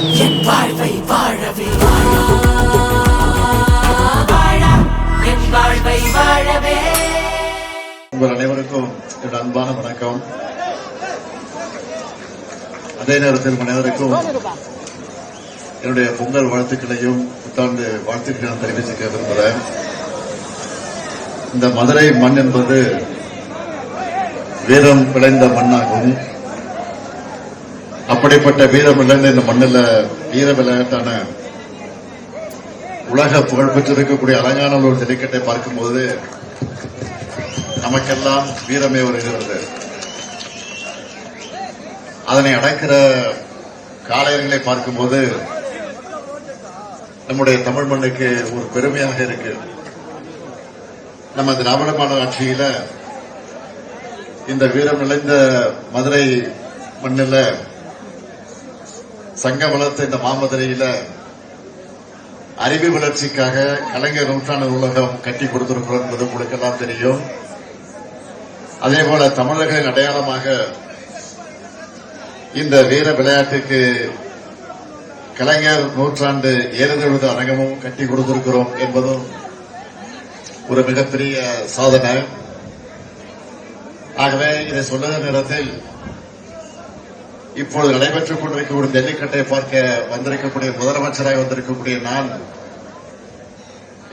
என் வாழ்வை வாழவே என் வாழ்வை வாழவே. உங்கள் அனைவருக்கும் என்னுடைய அன்பான வணக்கம். அதே நேரத்தில் அனைவருக்கும் என்னுடைய பொங்கல் வாழ்த்துக்களையும் புத்தாண்டு வாழ்த்துக்களையும் தெரிவித்துக்க விரும்புகிறேன். இந்த மதுரை மண் என்பது வீரம் விளைந்த மண்ணாகும். அப்படிப்பட்ட வீரம் விளைந்த இந்த மண்ணில் வீர விளையாட்டான உலக புகழ் பெற்றிருக்கக்கூடிய அலங்காநல்லூர் ஜல்லிக்கட்டை பார்க்கும்போது நமக்கெல்லாம் வீரமே வருகிறது. அதனை அடக்கிற காளையர்களை பார்க்கும்போது நம்முடைய தமிழ் மண்ணுக்கு ஒரு பெருமையாக இருக்கு. நம்ம திராவிட மாடல் ஆட்சியில இந்த வீரம் நிறைந்த மதுரை மண்ணில் சங்க வளர்த்த இந்த மாமதுரையில அறிவு வளர்ச்சிக்காக கலைஞர் நூற்றாண்டு நூலகம் கட்டி கொடுத்திருக்கிறோம் என்பது உங்களுக்கெல்லாம் தெரியும். அதேபோல தமிழர்களின் அடையாளமாக இந்த வீர விளையாட்டுக்கு கலைஞர் நூற்றாண்டு ஏறுதழுத அரங்கமும் கட்டி கொடுத்திருக்கிறோம் என்பதும் ஒரு மிகப்பெரிய சாதனை. ஆகவே இதை சொல்லுகிற நேரத்தில் இப்பொழுது நடைபெற்றுக் கொண்டிருக்கக்கூடிய ஜல்லிக்கட்டை பார்க்க வந்திருக்கக்கூடிய முதலமைச்சராக வந்திருக்கக்கூடிய நான்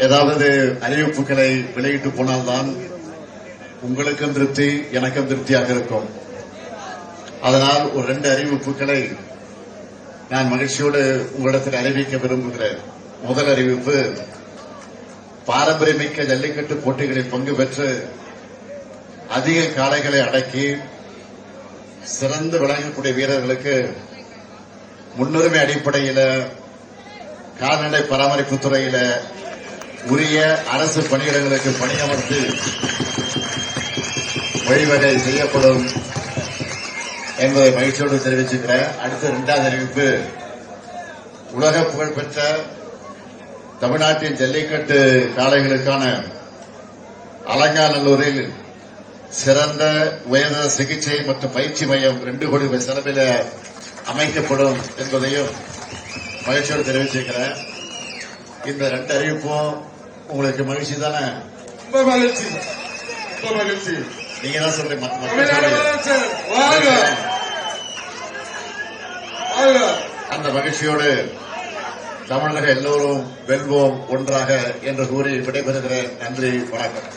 ஏதாவது அறிவிப்புகளை வெளியிட்டு போனால்தான் உங்களுக்கும் திருப்தி எனக்கும் திருப்தியாக இருக்கும். அதனால் ஒரு 2 அறிவிப்புகளை நான் மகிழ்ச்சியோடு உங்களிடத்தில் அறிவிக்க விரும்புகிறேன். முதல் அறிவிப்பு, பாரம்பரியமிக்க ஜல்லிக்கட்டு போட்டிகளில் பங்கு பெற்று அதிக காளைகளை அடக்கி சிறந்து விளங்கக்கூடிய வீரர்களுக்கு முன்னுரிமை அடிப்படையில் கால்நடை பராமரிப்பு துறையில உரிய அரசு பணியிடங்களுக்கு பணியமர்த்தி வழிவகை செய்யப்படும் என்பதை மகிழ்ச்சியோடு தெரிவிச்சுக்கிறேன். அடுத்த 2வது அறிவிப்பு, உலக புகழ்பெற்ற தமிழ்நாட்டின் ஜல்லிக்கட்டு காளைகளுக்கான அலங்காநல்லூரில் சிறந்த உயர்தர சிகிச்சை மற்றும் பயிற்சி மையம் 2 கோடி ரூபாய் செலவில் அமைக்கப்படும் என்பதையும் மகிழ்ச்சியோடு தெரிவிச்சிருக்கிறேன். இந்த 2 அறிவிப்பும் உங்களுக்கு மகிழ்ச்சி தானே? மகிழ்ச்சி. நீங்க தான் சொல்றீங்க. அந்த மகிழ்ச்சியோடு தமிழக எல்லோரும் வெல்வோம் ஒன்றாக என்று கூறி விடைபெறுகிறேன். நன்றி, வணக்கம்.